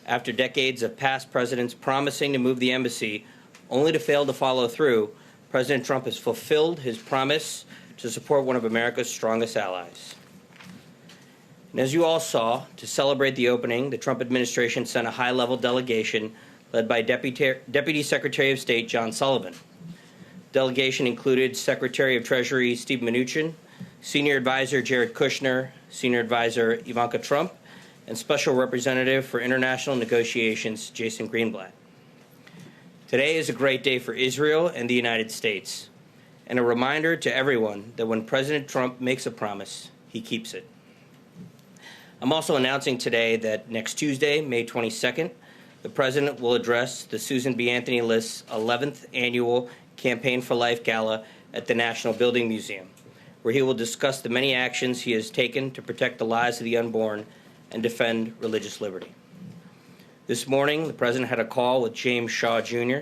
After decades of past presidents promising to move the embassy, only to fail to follow through, President Trump has fulfilled his promise to support one of America's strongest allies. And as you all saw, to celebrate the opening, the Trump administration sent a high-level delegation led by Deputy Secretary of State John Sullivan. The delegation included Secretary of Treasury Steve Mnuchin, Senior Advisor Jared Kushner, Senior Advisor Ivanka Trump, and Special Representative for International Negotiations Jason Greenblatt. Today is a great day for Israel and the United States, and a reminder to everyone that when President Trump makes a promise, he keeps it. I'm also announcing today that next Tuesday, May 22nd, the President will address the Susan B. Anthony List's 11th Annual Campaign for Life Gala at the National Building Museum, where he will discuss the many actions he has taken to protect the lives of the unborn and defend religious liberty. This morning, the President had a call with James Shah, Jr.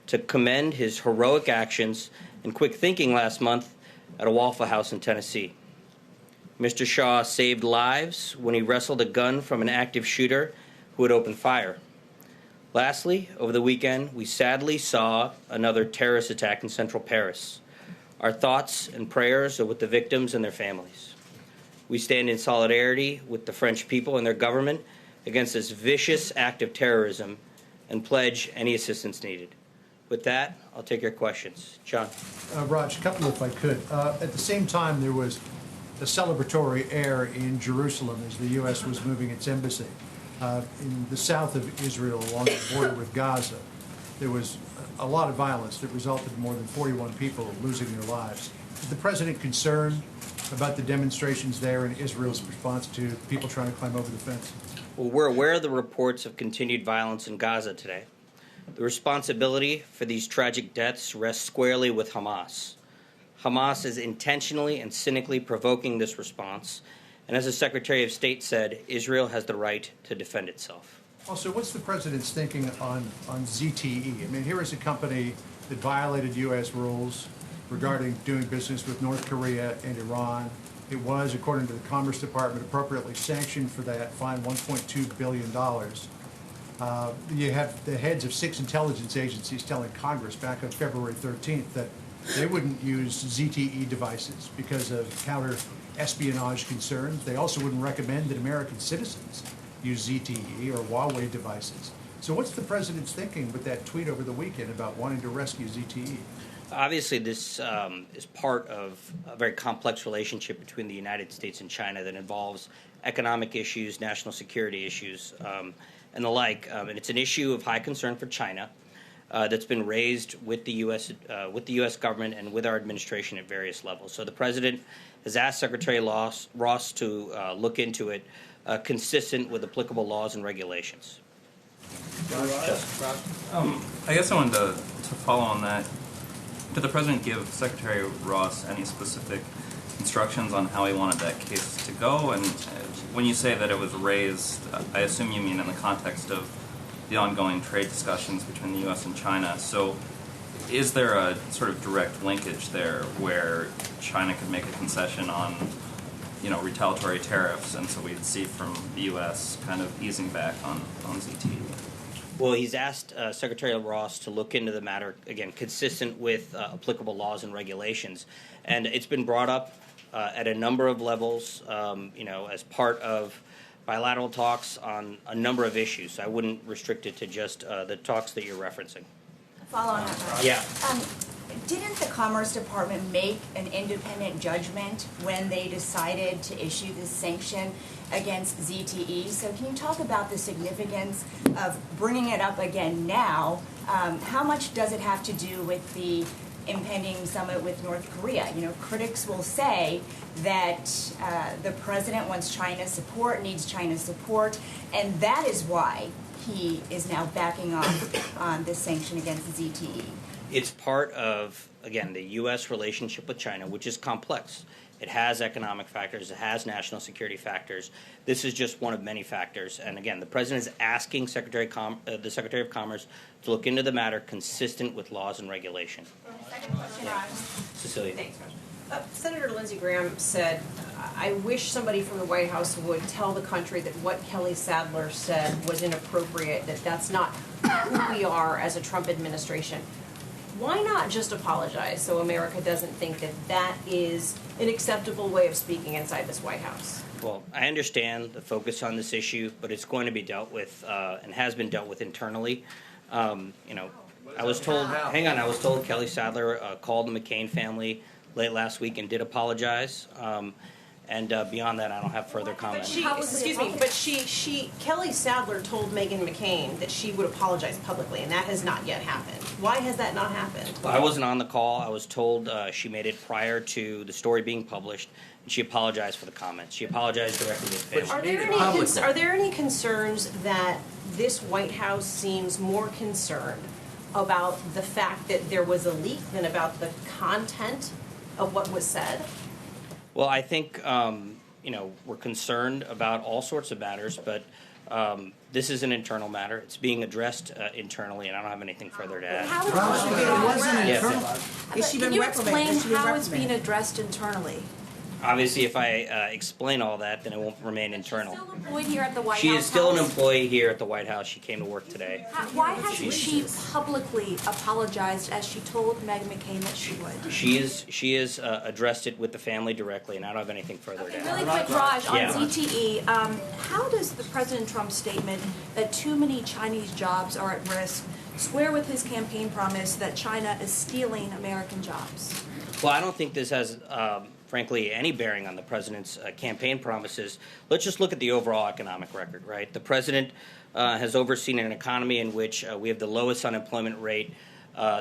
to commend his heroic actions and quick thinking last month at a Waffle House in Tennessee. Mr. Shah saved lives when he wrestled a gun from an active shooter who had opened fire. Lastly, over the weekend, we sadly saw another terrorist attack in central Paris. Our thoughts and prayers are with the victims and their families. We stand in solidarity with the French people and their government against this vicious act of terrorism and pledge any assistance needed. With that, I'll take your questions. John. Raj, a couple if I could. At the same time, there was a celebratory air in Jerusalem as the U.S. was moving its embassy. In the south of Israel, along the border with Gaza, there was a lot of violence that resulted in more than 41 people losing their lives. Is the President concerned about the demonstrations there and Israel's response to people trying to climb over the fence? Well, we're aware of the reports of continued violence in Gaza today. The responsibility for these tragic deaths rests squarely with Hamas. Hamas is intentionally and cynically provoking this response, and as the Secretary of State said, Israel has the right to defend itself. Also, what's the President's thinking on ZTE? I mean, here is a company that violated U.S. rules regarding doing business with North Korea and Iran. It was, according to the Commerce Department, appropriately sanctioned for that, fined $1.2 billion. You have the heads of 6 intelligence agencies telling Congress back on February 13th that they wouldn't use ZTE devices because of counter-espionage concerns. They also wouldn't recommend that American citizens use ZTE or Huawei devices. So what's the President's thinking with that tweet over the weekend about wanting to rescue ZTE? Obviously, this is part of a very complex relationship between the United States and China that involves economic issues, national security issues, and the like. And it's an issue of high concern for China that's been raised with the U.S. government and with our administration at various levels. So the President has asked Secretary Ross to look into it, consistent with applicable laws and regulations. I guess I wanted to follow on that. Did the President give Secretary Ross any specific instructions on how he wanted that case to go? And when you say that it was raised, I assume you mean in the context of the ongoing trade discussions between the U.S. and China. So is there a sort of direct linkage there where China could make a concession on, retaliatory tariffs, and so we'd see from the U.S. kind of easing back on ZTE? Well, he's asked Secretary Ross to look into the matter, again, consistent with applicable laws and regulations. And it's been brought up at a number of levels, as part of bilateral talks on a number of issues. So I wouldn't restrict it to just the talks that you're referencing. Follow on that. Yeah. Didn't the Commerce Department make an independent judgment when they decided to issue this sanction against ZTE? So can you talk about the significance of bringing it up again now? How much does it have to do with the impending summit with North Korea? Critics will say that the President wants China's support, needs China's support, and that is why he is now backing off on this sanction against ZTE. It's part of, again, the U.S. relationship with China, which is complex. It has economic factors. It has national security factors. This is just one of many factors. And again, the President is asking the Secretary of Commerce to look into the matter consistent with laws and regulation. Second question, Raj. Cecilia. Thanks, Raj. Senator Lindsey Graham said, I wish somebody from the White House would tell the country that what Kelly Sadler said was inappropriate, that that's not who we are as a Trump administration. Why not just apologize so America doesn't think that that is an acceptable way of speaking inside this White House? Well, I understand the focus on this issue, but it's going to be dealt with and has been dealt with internally. I was told Kelly Sadler called the McCain family late last week and did apologize. And beyond that, I don't have further comment. Kelly Sadler told Meghan McCain that she would apologize publicly, and that has not yet happened. Why has that not happened? Well, I wasn't on the call. I was told she made it prior to the story being published, and she apologized for the comments. She apologized directly to the family. Are there any concerns that this White House seems more concerned about the fact that there was a leak than about the content of what was said? Well, I think, we're concerned about all sorts of matters, but this is an internal matter. It's being addressed internally, and I don't have anything further to add. Can you explain how it's being addressed internally? Obviously, if I explain all that, then it won't remain internal. Still employed here at the White House? She is still an employee here at the White House. She came to work today. Why hasn't she publicly apologized as she told Meghan McCain that she would? She has addressed it with the family directly, and I don't have anything further to add. Really quick, Raj, on ZTE, how does the President Trump's statement that too many Chinese jobs are at risk square with his campaign promise that China is stealing American jobs? Well, I don't think this has frankly, any bearing on the president's campaign promises. Let's just look at the overall economic record, right? The president has overseen an economy in which we have the lowest unemployment rate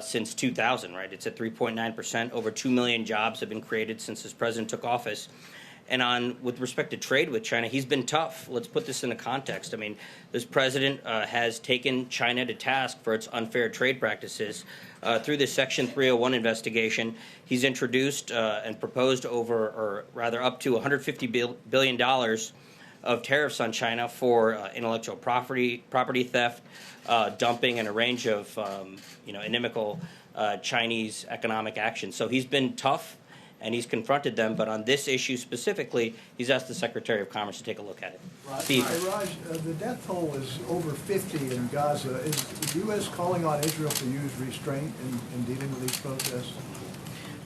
since 2000, right? It's at 3.9%. Over 2 million jobs have been created since this president took office. And with respect to trade with China, he's been tough. Let's put this into context. I mean, this president has taken China to task for its unfair trade practices. Through the Section 301 investigation, he's introduced and proposed up to $150 billion of tariffs on China for intellectual property theft, dumping, and a range of inimical Chinese economic actions. So he's been tough, and he's confronted them, but on this issue specifically, he's asked the Secretary of Commerce to take a look at it. Steve. Raj, the death toll is over 50 in Gaza. Is the U.S. calling on Israel to use restraint in dealing with these protests?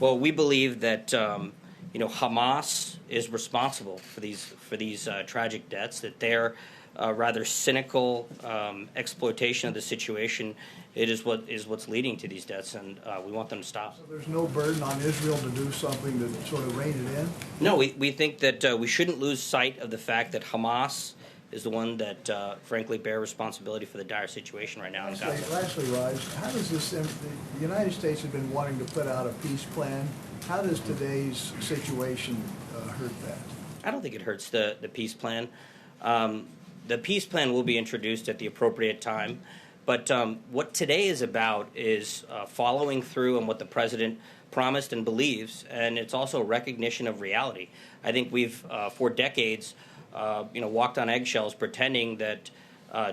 Well, we believe that Hamas is responsible for these tragic deaths. That their rather cynical exploitation of the situation is what's leading to these deaths, and we want them to stop. So there's no burden on Israel to do something to sort of rein it in? No, we think that we shouldn't lose sight of the fact that Hamas is the one that, frankly, bear responsibility for the dire situation right now in Gaza. Lastly, Raj, how does this? The United States has been wanting to put out a peace plan. How does today's situation hurt that? I don't think it hurts the peace plan. The peace plan will be introduced at the appropriate time. But what today is about is following through on what the president promised and believes, and it's also a recognition of reality. I think we've, for decades, walked on eggshells pretending that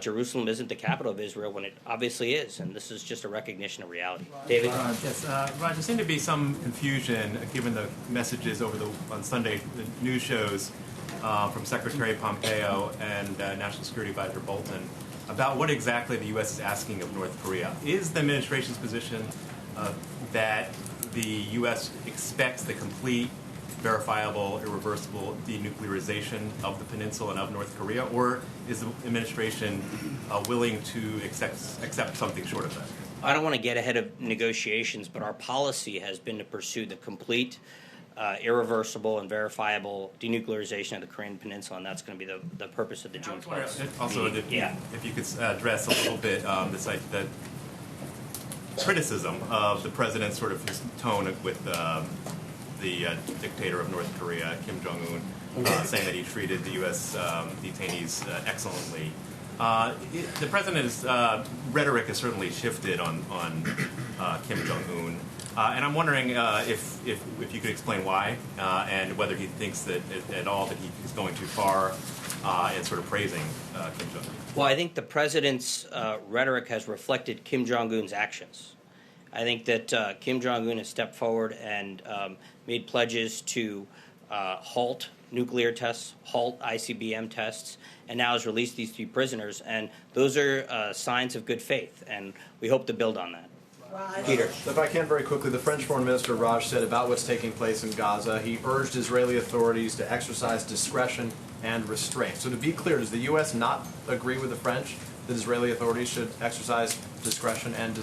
Jerusalem isn't the capital of Israel when it obviously is, and this is just a recognition of reality. David? Yes, Raj, there seemed to be some confusion given the messages on Sunday, the news shows from Secretary Pompeo and National Security Advisor Bolton about what exactly the U.S. is asking of North Korea. Is the administration's position that the U.S. expects the complete, verifiable, irreversible denuclearization of the peninsula and of North Korea, or is the administration willing to accept something short of that? I don't want to get ahead of negotiations, but our policy has been to pursue the complete, irreversible, and verifiable denuclearization of the Korean Peninsula, and that's going to be the purpose of the June Plus. Also, if you could address a little bit the criticism of the president's sort of his tone with the dictator of North Korea, Kim Jong-un, saying that he treated the U.S. detainees excellently. The president's rhetoric has certainly shifted on Kim Jong-un, and I'm wondering if you could explain why, and whether he thinks that at all that he is going too far in sort of praising Kim Jong-un. Well, I think the president's rhetoric has reflected Kim Jong-un's actions. I think that Kim Jong-un has stepped forward and made pledges to halt nuclear tests, halt ICBM tests, and now has released these 3 prisoners. And those are signs of good faith, and we hope to build on that. Peter. If I can very quickly, the French Foreign Minister Raj said about what's taking place in Gaza, he urged Israeli authorities to exercise discretion and restraint. So to be clear, does the U.S. not agree with the French that Israeli authorities should exercise discretion and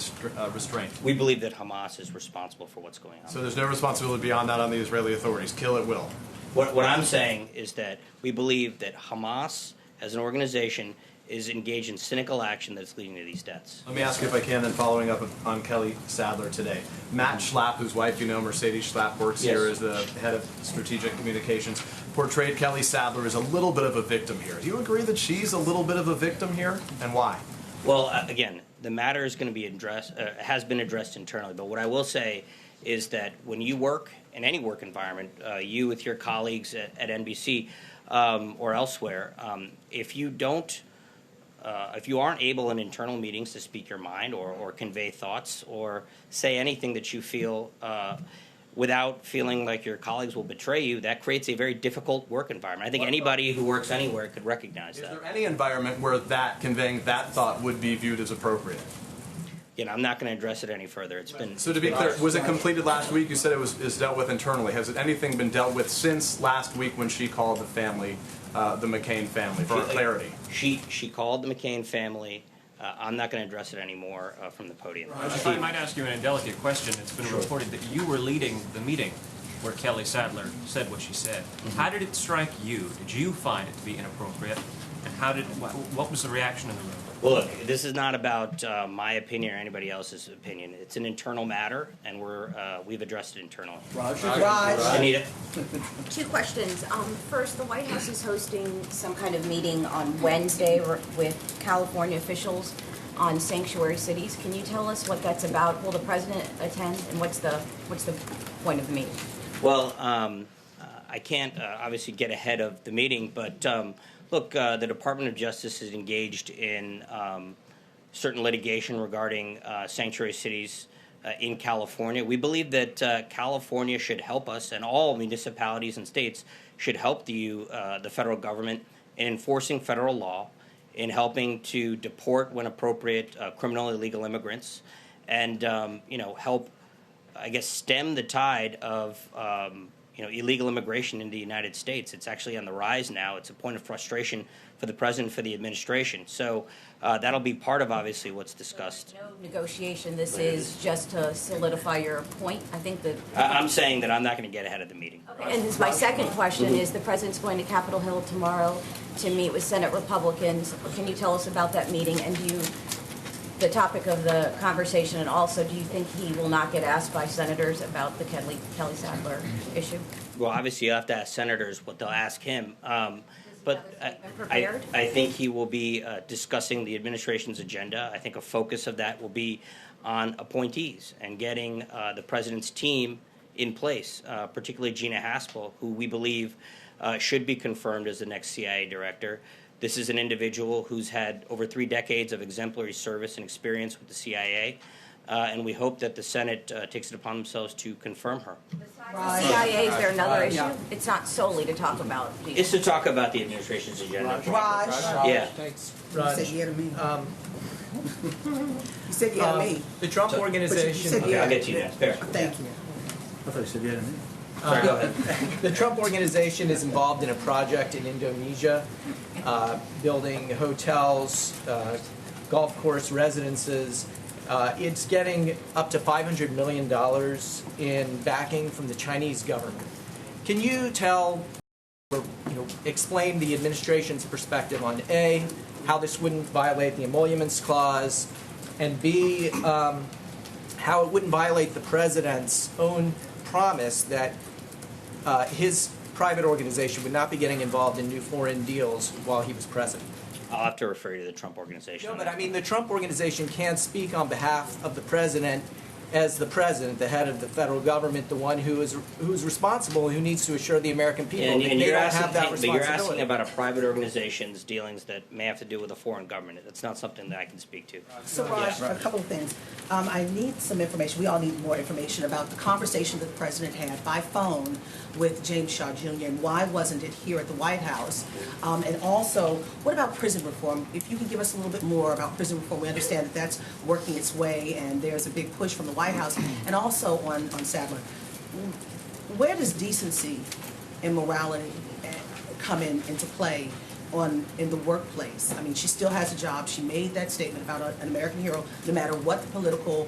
restraint? We believe that Hamas is responsible for what's going on. So there's no responsibility beyond that on the Israeli authorities. Kill at will. What I'm saying is that we believe that Hamas, as an organization, is engaged in cynical action that's leading to these deaths. Let me ask you if I can, then following up on Kelly Sadler today. Matt Schlapp, whose wife you know, Mercedes Schlapp, works here as the head of strategic communications, portrayed Kelly Sadler as a little bit of a victim here. Do you agree that she's a little bit of a victim here, and why? Well, again, the matter is going to be addressed, has been addressed internally, but what I will say is that when you work in any work environment, you with your colleagues at NBC or elsewhere, if you aren't able in internal meetings to speak your mind or convey thoughts or say anything that you feel without feeling like your colleagues will betray you, that creates a very difficult work environment. I think anybody who works anywhere could recognize that. Is there any environment where conveying that thought would be viewed as appropriate? I'm not going to address it any further. It's been. So to be clear, was it completed last week? You said it is dealt with internally. Has anything been dealt with since last week when she called the family, the McCain family, for clarity? She called the McCain family. I'm not going to address it anymore from the podium. If I might ask you an indelicate question, it's been reported that you were leading the meeting where Kelly Sadler said what she said. Mm-hmm. How did it strike you? Did you find it to be inappropriate? And what was the reaction in the room? Well, look, this is not about my opinion or anybody else's opinion. It's an internal matter, and we've addressed it internally. Raj. Anita? 2 questions. First, the White House is hosting some kind of meeting on Wednesday with California officials on sanctuary cities. Can you tell us what that's about? Will the president attend, and what's the point of the meeting? Well, I can't obviously get ahead of the meeting, but look, the Department of Justice is engaged in certain litigation regarding sanctuary cities in California. We believe that California should help us, and all municipalities and states should help the federal government in enforcing federal law, in helping to deport, when appropriate, criminal illegal immigrants, and help, I guess, stem the tide of illegal immigration into the United States. It's actually on the rise now. It's a point of frustration for the president, for the administration. So that'll be part of, obviously, what's discussed. No negotiation. This is just to solidify your point. I think that... I'm saying that I'm not going to get ahead of the meeting. Okay. And my second question is, the president's going to Capitol Hill tomorrow to meet with Senate Republicans. Can you tell us about that meeting? And the topic of the conversation, and also, do you think he will not get asked by senators about the Kelly Sadler issue? Well, obviously, you'll have to ask senators what they'll ask him. But I think he will be discussing the administration's agenda. I think a focus of that will be on appointees and getting the president's team in place, particularly Gina Haspel, who we believe should be confirmed as the next CIA director. This is an individual who's had over 3 decades of exemplary service and experience with the CIA, and we hope that the Senate takes it upon themselves to confirm her. Besides the CIA, is there another issue? Yeah. It's not solely to talk about. It's to talk about the administration's agenda. Raj. Yeah. Raj. You said you had a meeting. You said you had a meeting. The Trump organization. Okay, I'll get to you next. Fair. Thank you. I thought you said you had a meeting. Sorry, go ahead. The Trump organization is involved in a project in Indonesia, building hotels, golf course residences. It's getting up to $500 million in backing from the Chinese government. Can you explain the administration's perspective on A, how this wouldn't violate the emoluments clause, and B, how it wouldn't violate the president's own promise that his private organization would not be getting involved in new foreign deals while he was president? I'll have to refer you to the Trump organization. No, but I mean, the Trump organization can't speak on behalf of the president as the president, the head of the federal government, the one who's responsible, who needs to assure the American people And that they you're don't asking, have that but responsibility. you're asking about a private organization's dealings that may have to do with a foreign government. That's not something that I can speak to. So Raj, a couple of things. I need some information, we all need more information about the conversation that the president had by phone with James Shah Jr. and why wasn't it here at the White House? And also, what about prison reform? If you can give us a little bit more about prison reform. We understand that that's working its way and there's a big push from the White House. And also on Sadler, where does decency and morality come into play in the workplace? I mean, she still has a job. She made that statement about an American hero. No matter what the political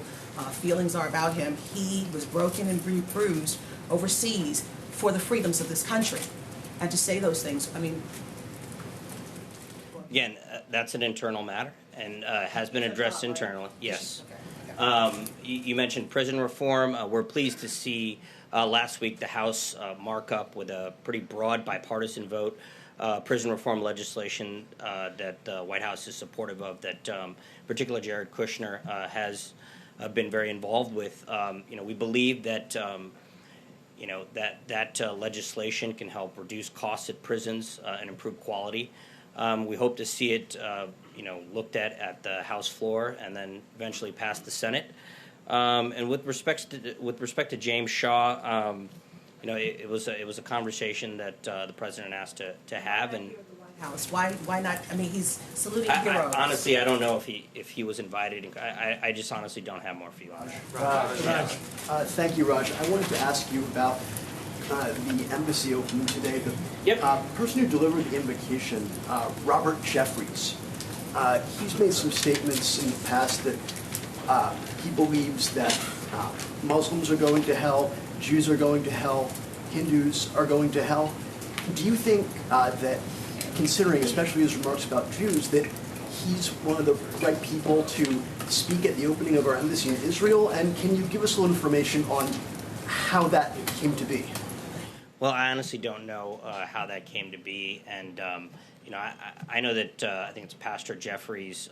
feelings are about him, he was broken and bruised overseas for the freedoms of this country. And to say those things, I mean... Again, that's an internal matter and has been addressed internally. Yes. You mentioned prison reform. We're pleased to see last week the House mark up with a pretty broad bipartisan vote prison reform legislation that the White House is supportive of, that particularly Jared Kushner has been very involved with. We believe that that legislation can help reduce costs at prisons and improve quality. We hope to see it, looked at the House floor and then eventually pass the Senate. And with respect to James Shah, it was a conversation that the president asked to have. And House, why not? I mean, he's saluting heroes. Honestly, I don't know if he was invited. I just honestly don't have more for you on that. Thank you, Raj. I wanted to ask you about the embassy opening today. The person who delivered the invocation, Robert Jeffries, he's made some statements in the past that he believes that Muslims are going to hell, Jews are going to hell, Hindus are going to hell. Do you think that, considering especially his remarks about Jews, that he's one of the right people to speak at the opening of our embassy in Israel? And can you give us a little information on how that came to be? Well, I honestly don't know how that came to be, and I know that I think it's Pastor Jeffries,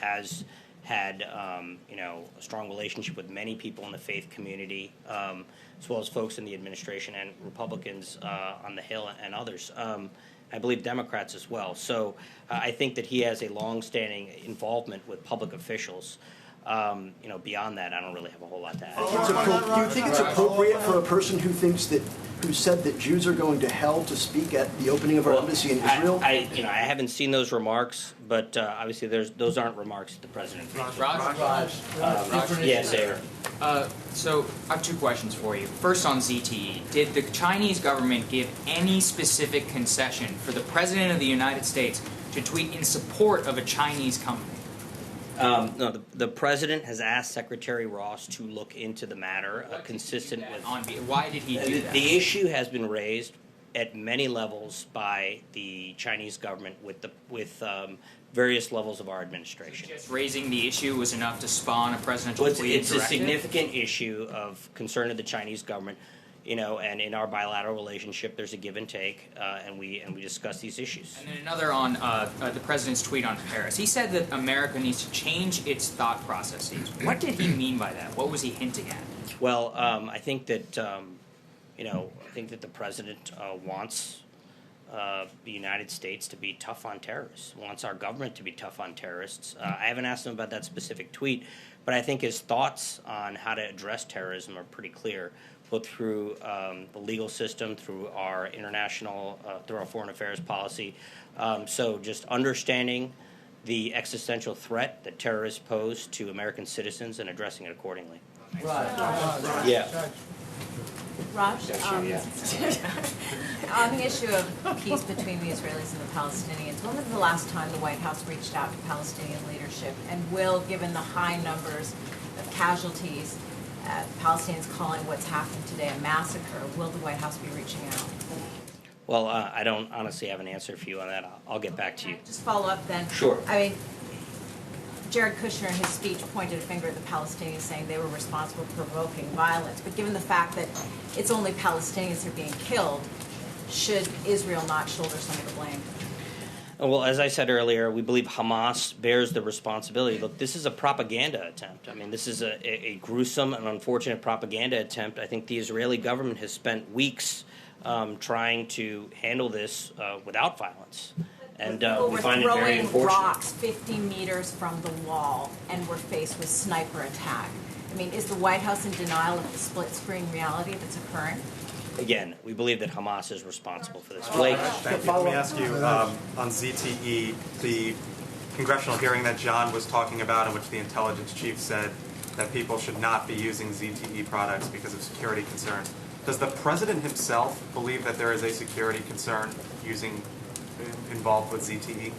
has had a strong relationship with many people in the faith community, as well as folks in the administration and Republicans on the Hill and others. I believe Democrats as well. So I think that he has a long-standing involvement with public officials. Beyond that, I don't really have a whole lot to add. Do you think it's appropriate for a person who said that Jews are going to hell to speak at the opening of our embassy in Israel? I haven't seen those remarks, but obviously those aren't remarks that the president makes. Raj. Yes, sir. So I have two questions for you. First, on ZTE, did the Chinese government give any specific concession for the President of the United States to tweet in support of a Chinese company? No, the president has asked Secretary Ross to look into the matter, consistent with. Why did he do that? The issue has been raised at many levels by the Chinese government with various levels of our administration. Just raising the issue was enough to spawn a presidential tweet. It's a significant issue of concern to the Chinese government. And in our bilateral relationship, there's a give and take, and we discuss these issues. And then another on the president's tweet on Paris. He said that America needs to change its thought processes. What did he mean by that? What was he hinting at? Well, I think that the president wants the United States to be tough on terrorists. Wants our government to be tough on terrorists. I haven't asked him about that specific tweet, but I think his thoughts on how to address terrorism are pretty clear, both through the legal system, through our international, through our foreign affairs policy. So just understanding the existential threat that terrorists pose to American citizens and addressing it accordingly. Yeah. Raj, on the issue of peace between the Israelis and the Palestinians, when was the last time the White House reached out to Palestinian leadership? And will, given the high numbers of casualties, Palestinians calling what's happened today a massacre, will the White House be reaching out? Well, I don't honestly have an answer for you on that. I'll get back to you. Just follow up then. Sure. I mean, Jared Kushner in his speech pointed a finger at the Palestinians, saying they were responsible for provoking violence. But given the fact that it's only Palestinians who are being killed, should Israel not shoulder some of the blame? Well, as I said earlier, we believe Hamas bears the responsibility. Look, this is a propaganda attempt. I mean, this is a gruesome and unfortunate propaganda attempt. I think the Israeli government has spent weeks trying to handle this without violence. And we find it very unfortunate. We're throwing rocks 50 meters from the wall, and we're faced with sniper attack. I mean, is the White House in denial of the split-screen reality that's occurring? Again, we believe that Hamas is responsible for this. Blake, thank you. Let me ask you on ZTE, the congressional hearing that John was talking about, in which the intelligence chief said that people should not be using ZTE products because of security concerns. Does the president himself believe that there is a security concern involved with ZTE?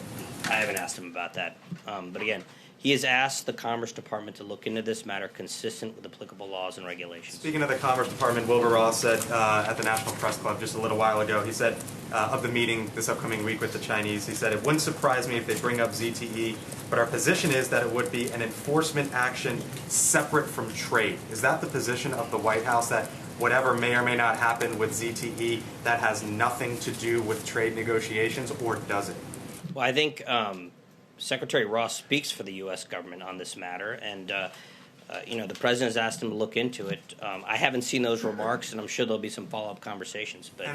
I haven't asked him about that. But again, he has asked the Commerce Department to look into this matter consistent with applicable laws and regulations. Speaking of the Commerce Department, Wilbur Ross said at the National Press Club just a little while ago, he said of the meeting this upcoming week with the Chinese, he said, it wouldn't surprise me if they bring up ZTE, but our position is that it would be an enforcement action separate from trade. Is that the position of the White House, that whatever may or may not happen with ZTE, that has nothing to do with trade negotiations, or does it? Well, I think Secretary Ross speaks for the U.S. government on this matter, and the president has asked him to look into it. I haven't seen those remarks, and I'm sure there'll be some follow-up conversations, but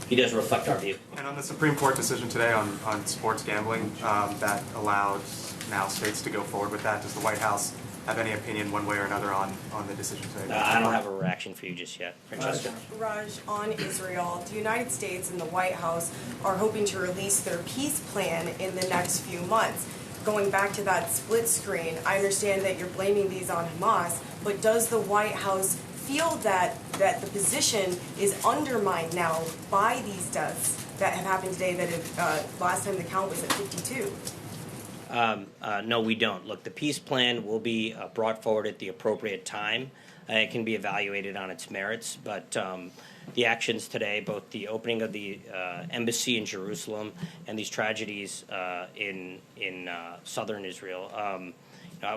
he does reflect our view. And on the Supreme Court decision today on sports gambling that allowed now states to go forward with that, does the White House have any opinion one way or another on the decision today? I don't have a reaction for you just yet. Francesca? Raj, on Israel, the United States and the White House are hoping to release their peace plan in the next few months. Going back to that split screen, I understand that you're blaming these on Hamas, but does the White House feel that the position is undermined now by these deaths that have happened today, that have, last time the count was at 52? No, we don't. Look, the peace plan will be brought forward at the appropriate time. It can be evaluated on its merits, but the actions today, both the opening of the embassy in Jerusalem and these tragedies in southern Israel,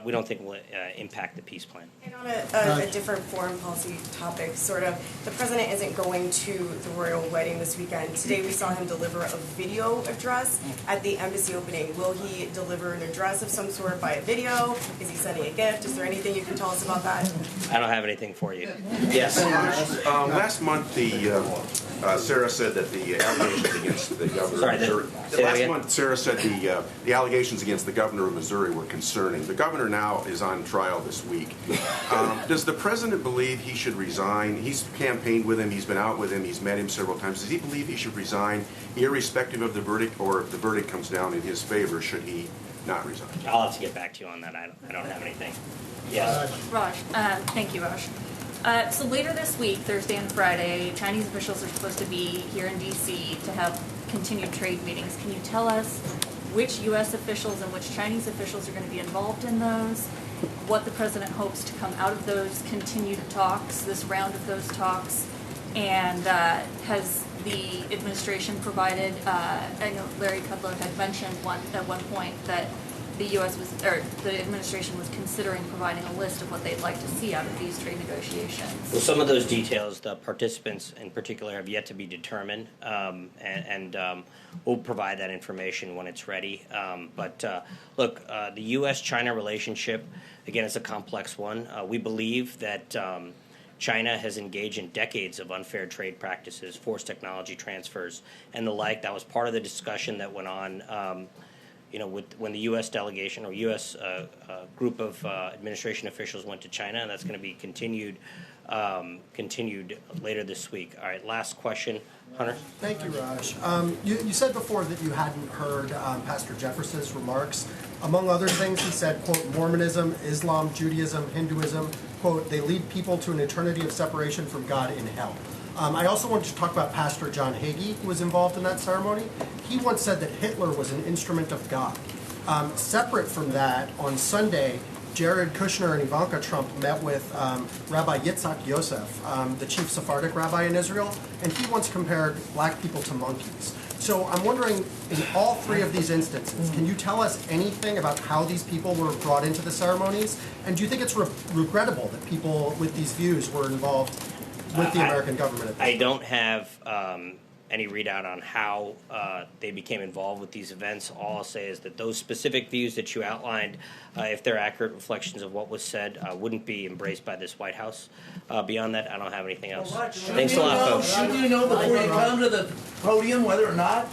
we don't think will impact the peace plan. And on a different foreign policy topic, sort of, the president isn't going to the royal wedding this weekend. Today we saw him deliver a video address at the embassy opening. Will he deliver an address of some sort by a video? Is he sending a gift? Is there anything you can tell us about that? I don't have anything for you. Yes. Last month, Sarah said that the allegations against the governor of Missouri. Last month, Sarah said the allegations against the governor of Missouri were concerning. The governor now is on trial this week. Does the president believe he should resign? He's campaigned with him. He's been out with him. He's met him several times. Does he believe he should resign, irrespective of the verdict, or if the verdict comes down in his favor, should he not resign? I'll have to get back to you on that. I don't have anything. Yes. Raj, thank you, Raj. So later this week, Thursday and Friday, Chinese officials are supposed to be here in D.C. to have continued trade meetings. Can you tell us which U.S. officials and which Chinese officials are going to be involved in those, what the president hopes to come out of those continued talks, this round of those talks, and has the administration provided, I know Larry Kudlow had mentioned at one point that the U.S. the administration was considering providing a list of what they'd like to see out of these trade negotiations. Well, some of those details, the participants in particular, have yet to be determined, and we'll provide that information when it's ready. But look, the U.S.-China relationship, again, is a complex one. We believe that China has engaged in decades of unfair trade practices, forced technology transfers, and the like. That was part of the discussion that went on when the U.S. delegation or U.S. Group of administration officials went to China, and that's going to be continued later this week. All right, last question. Hunter? Thank you, Raj. You said before that you hadn't heard Pastor Jefferson's remarks. Among other things, he said, quote, Mormonism, Islam, Judaism, Hinduism, quote, they lead people to an eternity of separation from God in hell. I also wanted to talk about Pastor John Hagee, who was involved in that ceremony. He once said that Hitler was an instrument of God. Separate from that, on Sunday, Jared Kushner and Ivanka Trump met with Rabbi Yitzhak Yosef, the chief Sephardic rabbi in Israel, and he once compared black people to monkeys. So I'm wondering, in all three of these instances, can you tell us anything about how these people were brought into the ceremonies? And do you think it's regrettable that people with these views were involved with the American government? I don't have any readout on how they became involved with these events. All I'll say is that those specific views that you outlined, if they're accurate reflections of what was said, wouldn't be embraced by this White House. Beyond that, I don't have anything else. Thanks a lot, folks. Shouldn't you know before you come to the podium whether or not